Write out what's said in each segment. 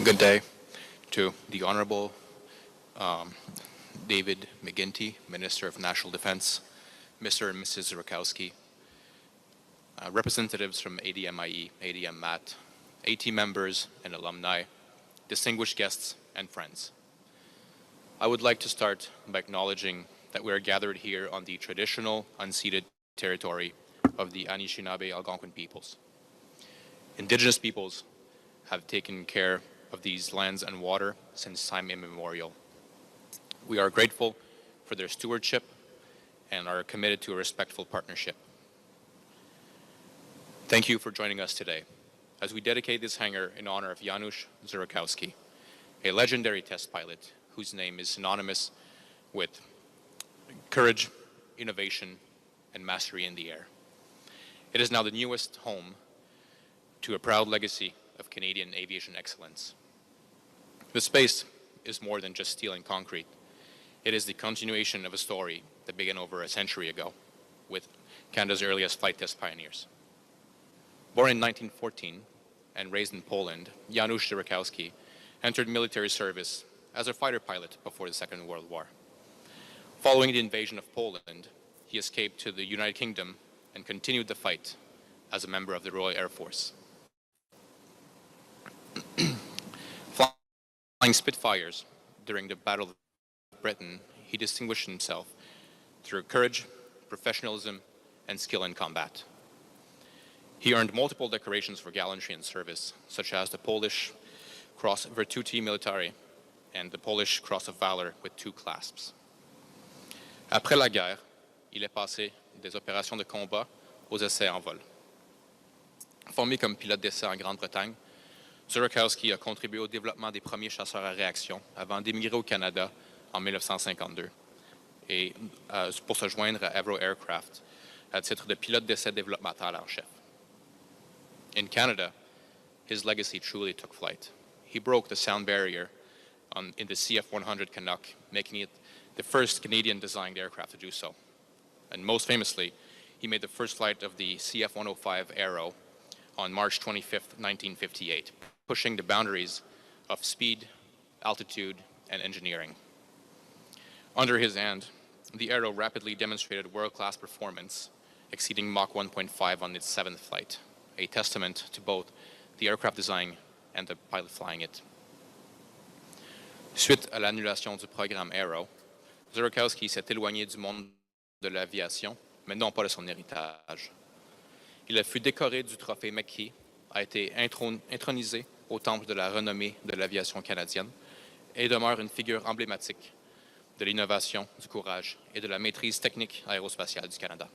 Good day to the Honorable David McGuinty, Minister of National Defense, Mr. and Mrs. Zurkowski, representatives from ADMIE, ADM-MAT, AT members and alumni, distinguished guests and friends. I would like to start by acknowledging that we are gathered here on the traditional, unceded territory of the Anishinaabe Algonquin peoples. Indigenous peoples have taken care of these lands and water since time immemorial. We are grateful for their stewardship and are committed to a respectful partnership. Thank you for joining us today as we dedicate this hangar in honor of Janusz Zurkowski, a legendary test pilot whose name is synonymous with courage, innovation, and mastery in the air. It is now the newest home to a proud legacy of Canadian aviation excellence. The space is more than just steel and concrete. It is the continuation of a story that began over a century ago with Canada's earliest flight test pioneers. Born in 1914 and raised in Poland, Janusz Zurkowski entered military service as a fighter pilot before the Second World War. Following the invasion of Poland, he escaped to the United Kingdom and continued the fight as a member of the Royal Air Force. Flying Spitfires during the Battle of Britain, he distinguished himself through courage, professionalism, and skill in combat. He earned multiple decorations for gallantry and service, such as the Polish Cross Virtuti Militari and the Polish Cross of Valor with 2 clasps. Après la guerre, il est passé des opérations de combat aux essais en vol. Formé comme pilote d'essai en Grande-Bretagne, Zurkowski a contribué au développement des premiers chasseurs à réaction avant d'émigrer au Canada en 1952 et pour se joindre à Avro Aircraft à titre de pilote d'essai développemental en chef. In Canada, his legacy truly took flight. He broke the sound barrier in the CF-100 Canuck, making it the first Canadian-designed aircraft to do so. And most famously, he made the first flight of the CF-105 Aero on March 25, 1958, pushing the boundaries of speed, altitude, and engineering. Under his hand, the Aero rapidly demonstrated world-class performance, exceeding Mach 1.5 on its 7th flight, a testament to both the aircraft design and the pilot flying it. Suite à l'annulation du programme Aero, Zurkowski s'est éloigné du monde de l'aviation, mais non pas de son héritage. Il a fut décoré du trophée McKee, a été intronisé au temple de la renommée de l'aviation canadienne et demeure une figure emblématique de l'innovation, du courage et de la maîtrise technique aérospatiale du Canada.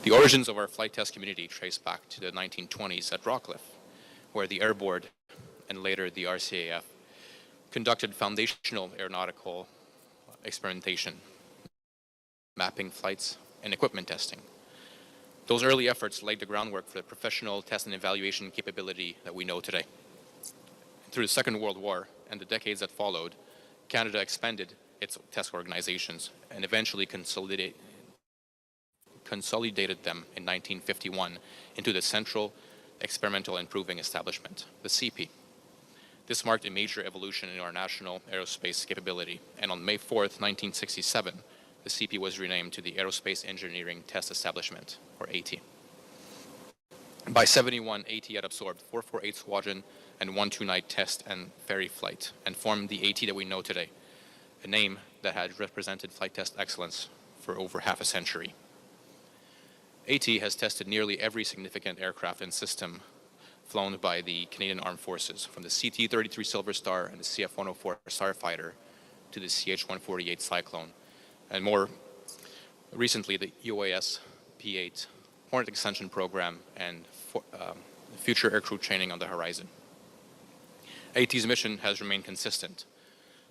The origins of our flight test community trace back to the 1920s at Rockcliffe, where the Air Board and later the RCAF conducted foundational aeronautical experimentation, mapping flights, and equipment testing. Those early efforts laid the groundwork for the professional test and evaluation capability that we know today. Through the Second World War and the decades that followed, Canada expanded its test organizations and eventually consolidated them in 1951 into the Central Experimental and Proving Establishment, the CP. This marked a major evolution in our national aerospace capability, and on May 4th, 1967, the CP was renamed to the Aerospace Engineering Test Establishment, or AT. By 71, AT had absorbed 448 Squadron and 129 Test and Ferry Flight, and formed the AT that we know today, a name that had represented flight test excellence for over half a century. AT has tested nearly every significant aircraft and system flown by the Canadian Armed Forces, from the CT-33 Silver Star and the CF-104 Starfighter to the CH-148 Cyclone, and more recently the UAS P-8 Hornet Extension Program and future aircrew training on the horizon. AT's mission has remained consistent: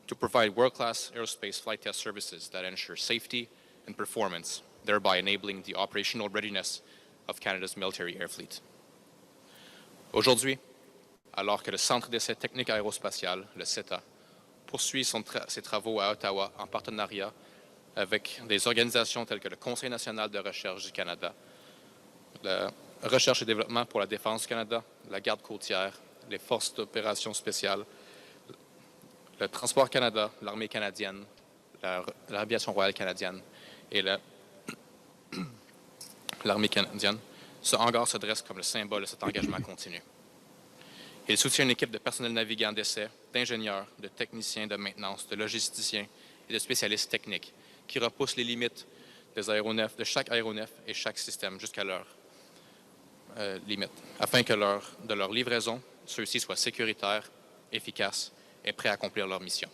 to provide world-class aerospace flight test services that ensure safety and performance, thereby enabling the operational readiness of Canada's military air fleet. Aujourd'hui, alors que le Centre d'essai technique aérospatial, le CETA, poursuit ses travaux à Ottawa en partenariat avec des organisations telles que le Conseil national de recherche du Canada, la Recherche et développement pour la défense du Canada, la Garde côtière les forces d'opération spéciales, le Transport Canada, l'armée canadienne, l'aviation royale canadienne et l'armée canadienne, ce hangar se dresse comme le symbole de cet engagement continu. Il soutient une équipe de personnel navigant d'essai, d'ingénieurs, de techniciens de maintenance, de logisticiens et de spécialistes techniques qui repoussent les limites des aéronefs, de chaque aéronef et chaque système jusqu'à leur limite, afin que de leur livraison, ceux-ci soient sécuritaires, efficaces et prêts à accomplir leur mission.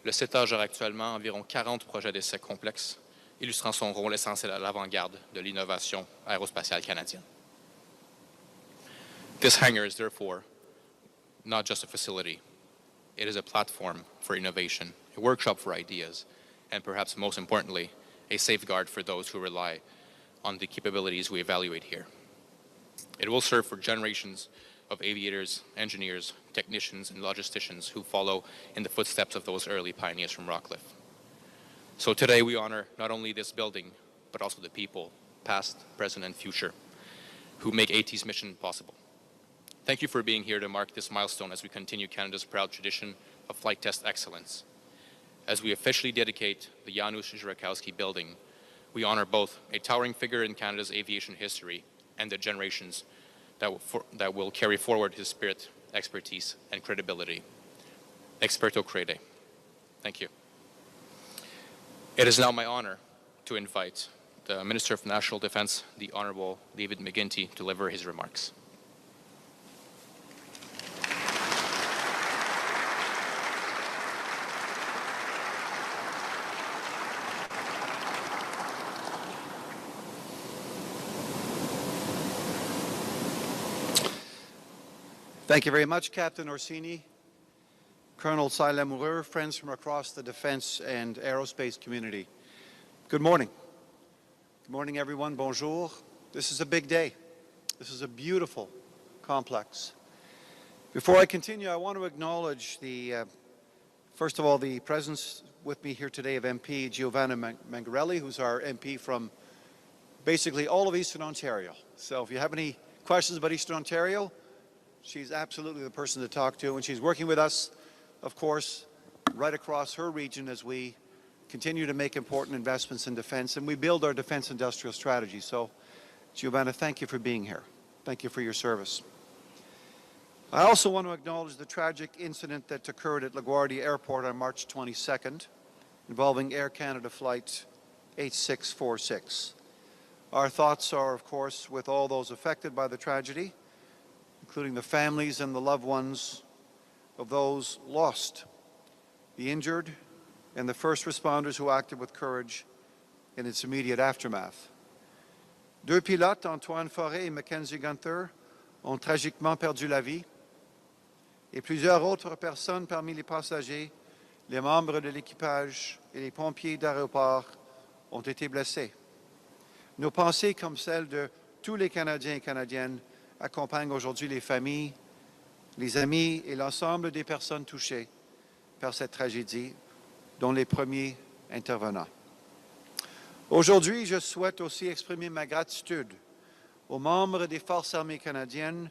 Le CETA gère actuellement environ 40 projets d'essais complexes, illustrant son rôle essentiel à l'avant-garde de l'innovation aérospatiale canadienne. This hangar is therefore not just a facility. It is a platform for innovation, a workshop for ideas, and perhaps most importantly, a safeguard for those who rely on the capabilities we evaluate here. It will serve for generations of aviators, engineers, technicians, and logisticians who follow in the footsteps of those early pioneers from Rockcliffe. So today we honor not only this building, but also the people, past, present, and future, who make AT's mission possible. Thank you for being here to mark this milestone as we continue Canada's proud tradition of flight test excellence. As we officially dedicate the Janusz Żurawski building, we honor both a towering figure in Canada's aviation history and the generations that will carry forward his spirit, expertise, and credibility. Experto crede. Thank you. It is now my honor to invite the Minister of National Defence, the Honourable David McGuinty, to deliver his remarks. Thank you very much, Captain Orsini, Colonel Lamoureux, friends from across the defense and aerospace community. Good morning. Good morning, everyone. Bonjour. This is a big day. This is a beautiful complex. Before I continue, I want to acknowledge first of all, the presence with me here today of MP Giovanna Mangarelli, who's our MP from basically all of Eastern Ontario. So if you have any questions about Eastern Ontario, she's absolutely the person to talk to, and she's working with us, of course, right across her region as we continue to make important investments in defense and we build our defense industrial strategy. So, Giovanna, thank you for being here. Thank you for your service. I also want to acknowledge the tragic incident that occurred at LaGuardia Airport on March 22nd, involving Air Canada Flight 8646. Our thoughts are, of course, with all those affected by the tragedy, including the families and the loved ones of those lost, the injured, and the first responders who acted with courage in its immediate aftermath. Deux pilotes, Antoine Forêt et Mackenzie Gunther, ont tragiquement perdu la vie, et plusieurs autres personnes parmi les passagers, les membres de l'équipage et les pompiers d'aéroport ont été blessés. Nos pensées, comme celles de tous les Canadiens et Canadiennes, accompagne aujourd'hui les familles, les amis et l'ensemble des personnes touchées par cette tragédie, dont les premiers intervenants. Aujourd'hui, je souhaite aussi exprimer ma gratitude aux membres des Forces armées canadiennes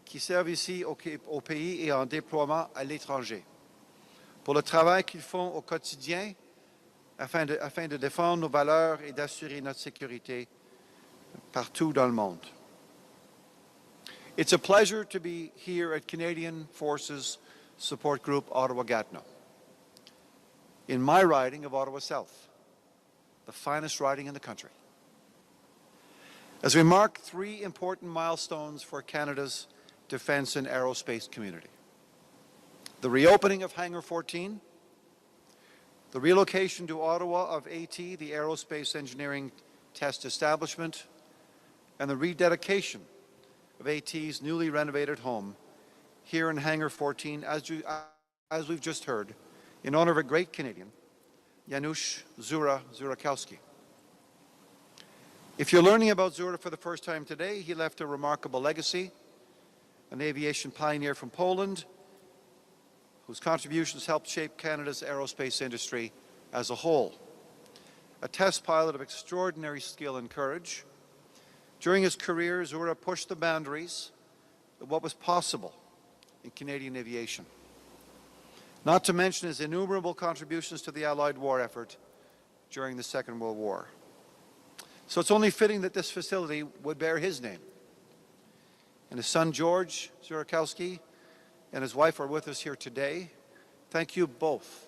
qui servent ici au pays et en déploiement à l'étranger, pour le travail qu'ils font au quotidien afin de défendre nos valeurs et d'assurer notre sécurité partout dans le monde. It's a pleasure to be here at Canadian Forces Support Group Ottawa-Gatineau, in my riding of Ottawa South, the finest riding in the country, as we mark three important milestones for Canada's defence and aerospace community. The reopening of Hangar 14, the relocation to Ottawa of AT, the Aerospace Engineering Test Establishment, and the rededication of AT's newly renovated home here in Hangar 14, as we've just heard, in honor of a great Canadian, Janusz Żurawski. If you're learning about Zura for the first time today, he left a remarkable legacy, an aviation pioneer from Poland, whose contributions helped shape Canada's aerospace industry as a whole. A test pilot of extraordinary skill and courage. During his career, Zura pushed the boundaries of what was possible in Canadian aviation, not to mention his innumerable contributions to the Allied war effort during the Second World War. So it's only fitting that this facility would bear his name. And his son, George Zurakowski, and his wife are with us here today. Thank you both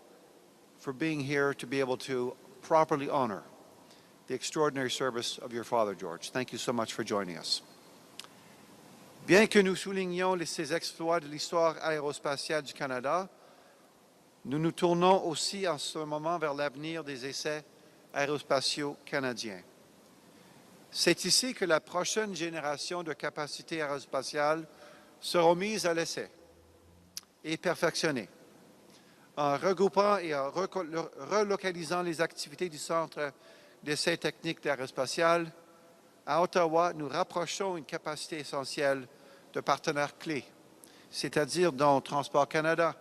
for being here to be able to properly honor the extraordinary service of your father, George. Thank you so much for joining us. Bien que nous soulignions ces exploits de l'histoire aérospatiale du Canada, nous nous tournons aussi en ce moment vers l'avenir des essais aérospatiaux canadiens. C'est ici que la prochaine génération de capacités aérospatiales sera mise à l'essai et perfectionnée. En regroupant et en relocalisant les activités du Centre d'essais techniques d'aérospatiale, à Ottawa, nous rapprochons une capacité essentielle de partenaires clés, c'est-à-dire dont Transport Canada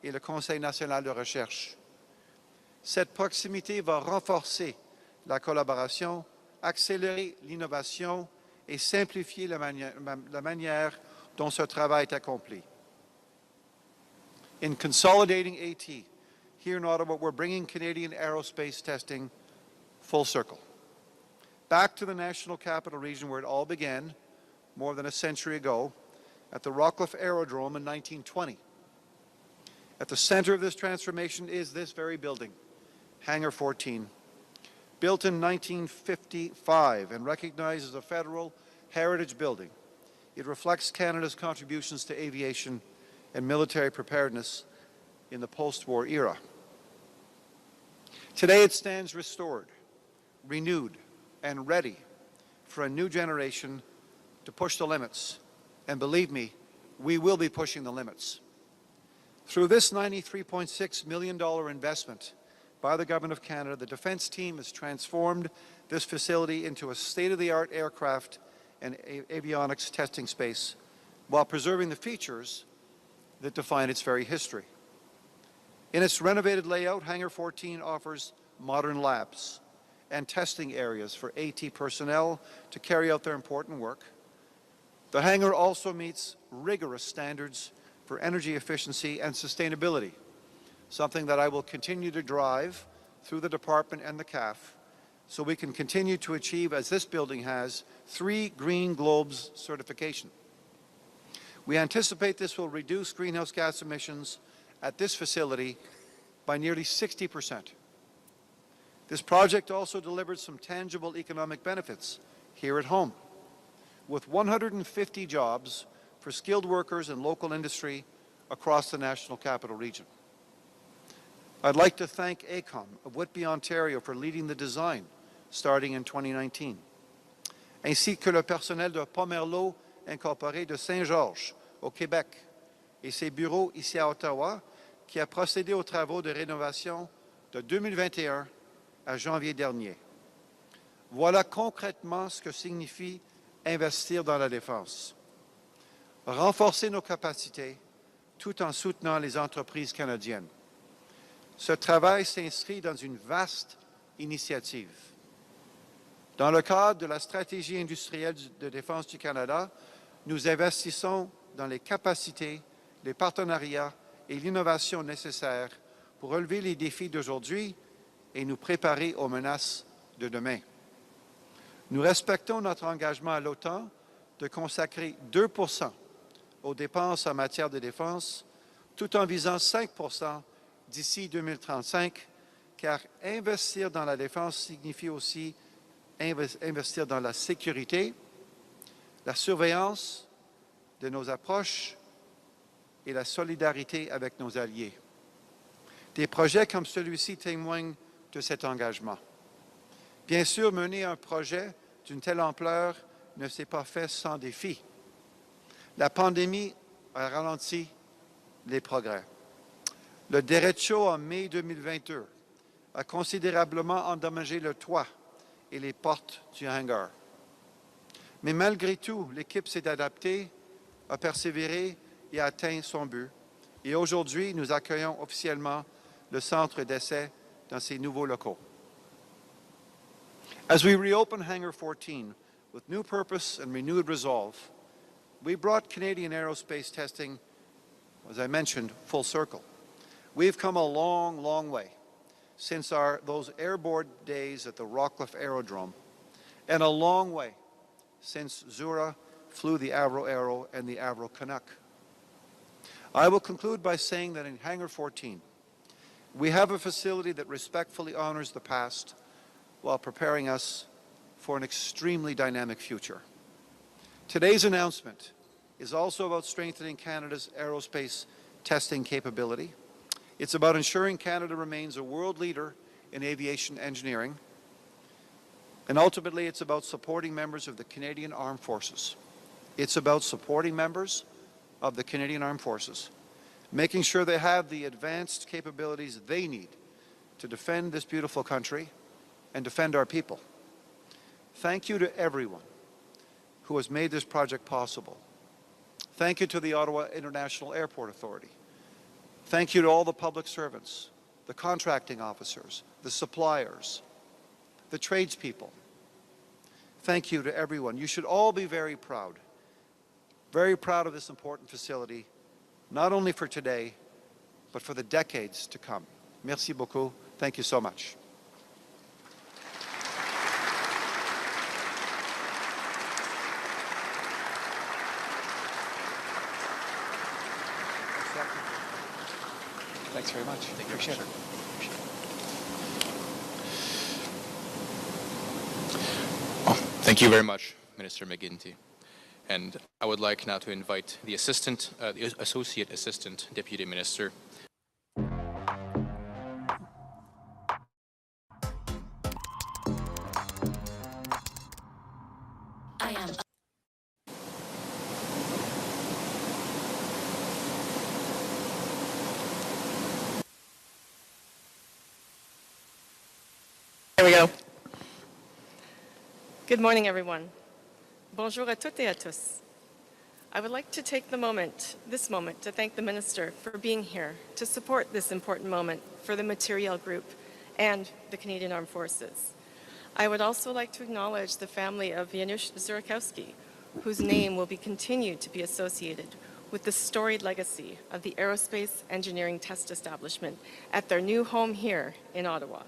et le Conseil national de recherche. Cette proximité va renforcer la collaboration, accélérer l'innovation et simplifier la manière dont ce travail est accompli. In consolidating AT, here in Ottawa, we're bringing Canadian aerospace testing full circle. Back to the National Capital Region where it all began, more than a century ago, at the Rockcliffe Aerodrome in 1920. At the center of this transformation is this very building, Hangar 14, built in 1955 and recognized as a federal heritage building. It reflects Canada's contributions to aviation and military preparedness in the post-war era. Today it stands restored, renewed, and ready for a new generation to push the limits. And believe me, we will be pushing the limits. Through this $93.6 million investment by the Government of Canada, the Defence team has transformed this facility into a state-of-the-art aircraft and avionics testing space while preserving the features that define its very history. In its renovated layout, Hangar 14 offers modern labs and testing areas for AT personnel to carry out their important work. The hangar also meets rigorous standards for energy efficiency and sustainability, something that I will continue to drive through the department and the CAF so we can continue to achieve, as this building has, 3 Green Globes certification. We anticipate this will reduce greenhouse gas emissions at this facility by nearly 60%. This project also delivered some tangible economic benefits here at home, with 150 jobs for skilled workers and local industry across the National Capital Region. I'd like to thank AECOM of Whitby, Ontario for leading the design starting in 2019, ainsi que le personnel de Pomerleau Incorporé de Saint-Georges au Québec et ses bureaux ici à Ottawa qui a procédé aux travaux de rénovation de 2021 à janvier dernier. Voilà concrètement ce que signifie investir dans la défense. Renforcer nos capacités tout en soutenant les entreprises canadiennes. Ce travail s'inscrit dans une vaste initiative. Dans le cadre de la stratégie industrielle de défense du Canada, nous investissons dans les capacités, les partenariats et l'innovation nécessaires pour relever les défis d'aujourd'hui et nous préparer aux menaces de demain. Nous respectons notre engagement à l'OTAN de consacrer 2% aux dépenses en matière de défense, tout en visant 5% d'ici 2035, car investir dans la défense signifie aussi investir dans la sécurité, la surveillance de nos approches et la solidarité avec nos alliés. Des projets comme celui-ci témoignent de cet engagement. Bien sûr, mener un projet d'une telle ampleur ne s'est pas fait sans défi. La pandémie a ralenti les progrès. Le derecho en mai 2022 a considérablement endommagé le toit et les portes du hangar. Mais malgré tout, l'équipe s'est adaptée, a persévéré et a atteint son but. Et aujourd'hui, nous accueillons officiellement le centre d'essai dans ces nouveaux locaux. As we reopen Hangar 14 with new purpose and renewed resolve, we brought Canadian aerospace testing as I mentioned, full circle. We've come a long, long way since those airborne days at the Rockcliffe Aerodrome, and a long way since Zura flew the Avro Aero and the Avro Canuck. I will conclude by saying that in Hangar 14, we have a facility that respectfully honors the past while preparing us for an extremely dynamic future. Today's announcement is also about strengthening Canada's aerospace testing capability. It's about ensuring Canada remains a world leader in aviation engineering. And ultimately, it's about supporting members of the Canadian Armed Forces. It's about supporting members of the Canadian Armed Forces, making sure they have the advanced capabilities they need to defend this beautiful country and defend our people. Thank you to everyone who has made this project possible. Thank you to the Ottawa International Airport Authority. Thank you to all the public servants, the contracting officers, the suppliers, the tradespeople. Thank you to everyone. You should all be very proud of this important facility, not only for today, but for the decades to come. Merci beaucoup. Thank you so much. Thanks very much. Appreciate it. Thank you very much, Minister McGuinty. And I would like now to invite the Associate Assistant Deputy Minister. There we go. Good morning, everyone. Bonjour à toutes et à tous. I would like to take this moment to thank the Minister for being here to support this important moment for the Materiel Group and the Canadian Armed Forces. I would also like to acknowledge the family of Janusz Zurakowski, whose name will be continued to be associated with the storied legacy of the Aerospace Engineering Test Establishment at their new home here in Ottawa.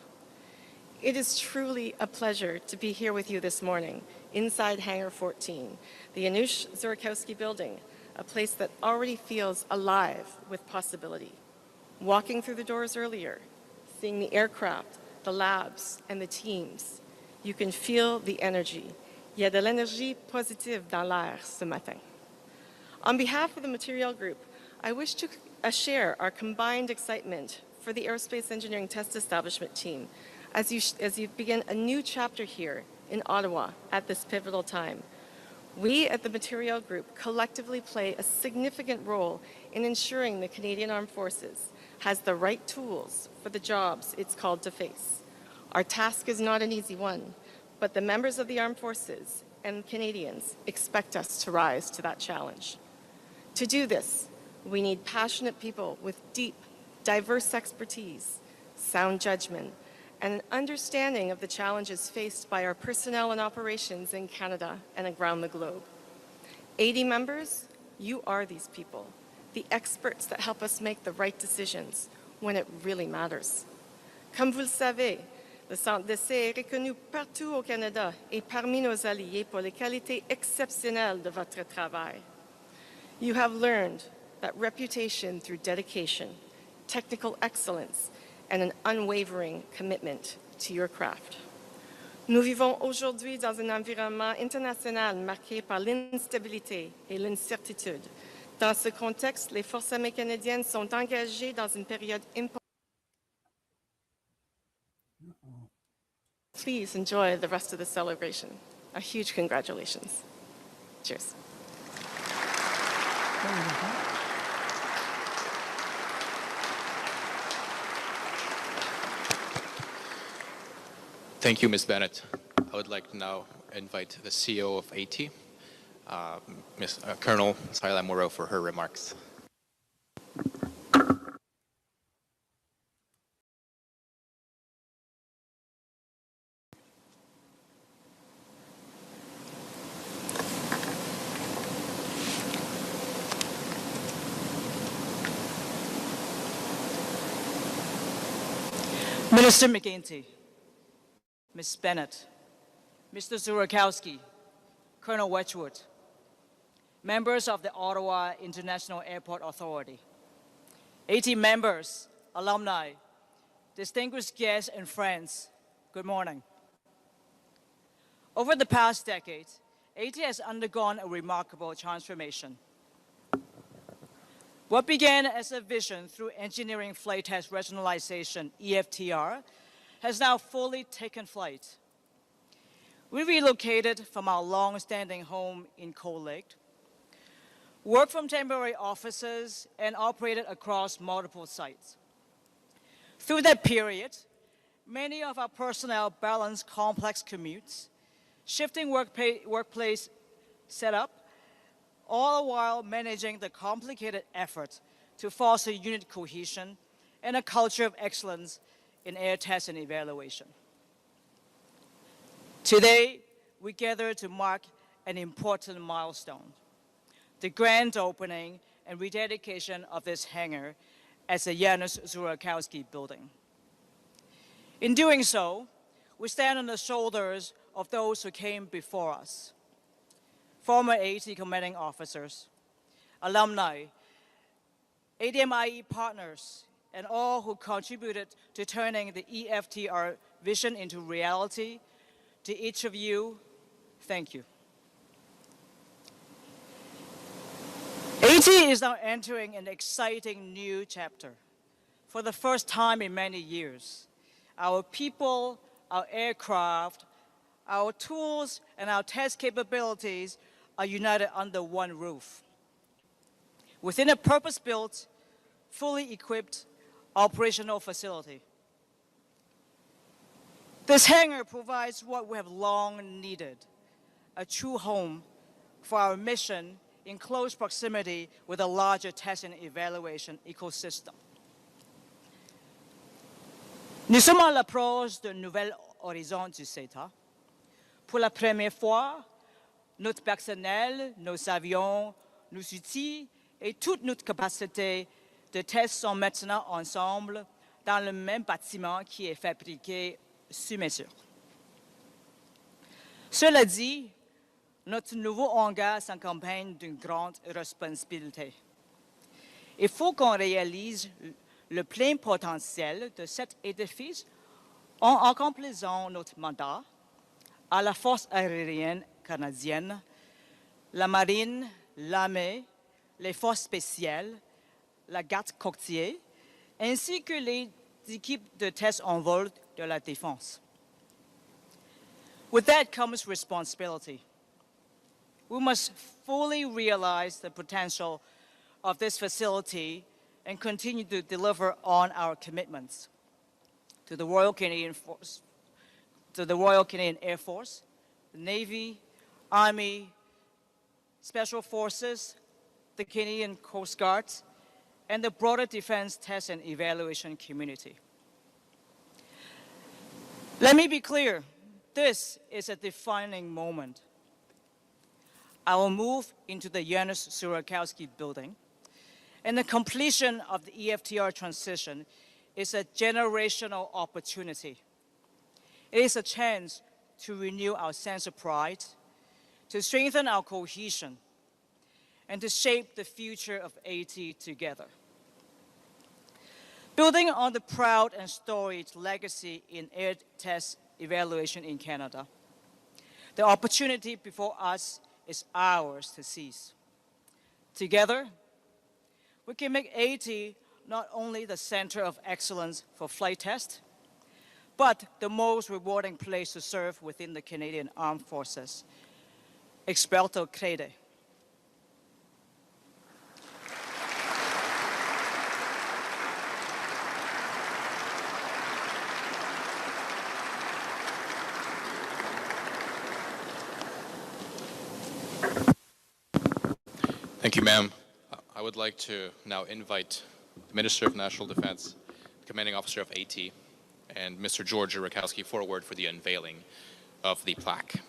It is truly a pleasure to be here with you this morning inside Hangar 14, the Janusz Zurakowski building, a place that already feels alive with possibility. Walking through the doors earlier, seeing the aircraft, the labs, and the teams, you can feel the energy. Il y a de l'énergie positive dans l'air ce matin. On behalf of the Materiel Group, I wish to share our combined excitement for the Aerospace Engineering Test Establishment team as you begin a new chapter here in Ottawa at this pivotal time. We at the Materiel Group collectively play a significant role in ensuring the Canadian Armed Forces has the right tools for the jobs it's called to face. Our task is not an easy one, but the members of the Armed Forces and Canadians expect us to rise to that challenge. To do this, we need passionate people with deep, diverse expertise, sound judgment, and an understanding of the challenges faced by our personnel and operations in Canada and around the globe. 80 members, you are these people, the experts that help us make the right decisions when it really matters. Comme vous le savez, le Centre d'essai est reconnu partout au Canada et parmi nos alliés pour les qualités exceptionnelles de votre travail. You have learned that reputation through dedication, technical excellence, and an unwavering commitment to your craft. Nous vivons aujourd'hui dans un environnement international marqué par l'instabilité et l'incertitude. Dans ce contexte, les forces armées canadiennes sont engagées dans une période importante. Please enjoy the rest of the celebration. A huge congratulations. Cheers. Thank you, Ms. Bennett. I would like to now invite the CEO of AT, Colonel Saila Moreau, for her remarks. Minister McGuinty, Ms. Bennett, Mr. Zurakowski, Colonel Wedgwood, members of the Ottawa International Airport Authority, 80 members, alumni, distinguished guests and friends, good morning. Over the past decade, AT has undergone a remarkable transformation. What began as a vision through engineering flight test regionalization, EFTR, has now fully taken flight. We relocated from our long-standing home in Cold Lake, worked from temporary offices, and operated across multiple sites. Through that period, many of our personnel balanced complex commutes, shifting workplace setup, all while managing the complicated effort to foster unit cohesion and a culture of excellence in air test and evaluation. Today, we gather to mark an important milestone, the grand opening and rededication of this hangar as the Janusz Zurakowski building. In doing so, we stand on the shoulders of those who came before us, former AT commanding officers, alumni, ADMIE partners, and all who contributed to turning the EFTR vision into reality. To each of you, thank you. AT is now entering an exciting new chapter. For the first time in many years, our people, our aircraft, our tools, and our test capabilities are united under one roof, within a purpose-built, fully equipped operational facility. This hangar provides what we have long needed, a true home for our mission in close proximity with a larger test and evaluation ecosystem. Nous sommes à l'approche d'un nouvel horizon du CETA. Pour la première fois, notre personnel, nos avions, nos outils et toute notre capacité de test sont maintenant ensemble dans le même bâtiment qui est fabriqué sur mesure. Cela dit, notre nouveau hangar s'accompagne d'une grande responsabilité. Il faut qu'on réalise le plein potentiel de cet édifice en accomplissant notre mandat à la force aérienne canadienne, la marine, l'armée, les forces spéciales, la garde côtière, ainsi que les équipes de test en vol de la défense. With that comes responsibility. We must fully realize the potential of this facility and continue to deliver on our commitments to the Royal Canadian Air Force, the Navy, Army, Special Forces, the Canadian Coast Guard, and the broader defense test and evaluation community. Let me be clear, this is a defining moment. Our move into the Janusz Zurakowski building and the completion of the EFTR transition is a generational opportunity. It is a chance to renew our sense of pride, to strengthen our cohesion, and to shape the future of AT together. Building on the proud and storied legacy in air test evaluation in Canada, the opportunity before us is ours to seize. Together, we can make AT not only the center of excellence for flight test, but the most rewarding place to serve within the Canadian Armed Forces. Experto crede. Thank you, ma'am. I would like to now invite the Minister of National Defense, Commanding Officer of AT, and Mr. George Zurakowski forward for the unveiling of the plaque.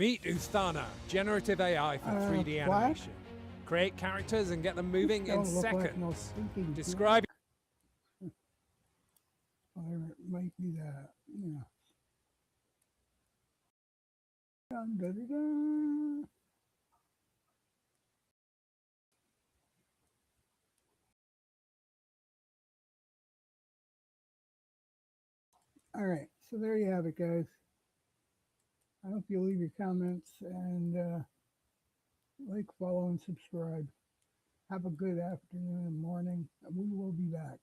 Meet Usthana, generative AI for 3D what? animation. Create characters and get them moving in Don't look like seconds. no sleeping Describe Or it might be that, you know. Dun, dun, dun, dun. All right, so there you have it, guys. I hope you leave your comments and like, follow, and subscribe. Have a good afternoon and morning. We will be back.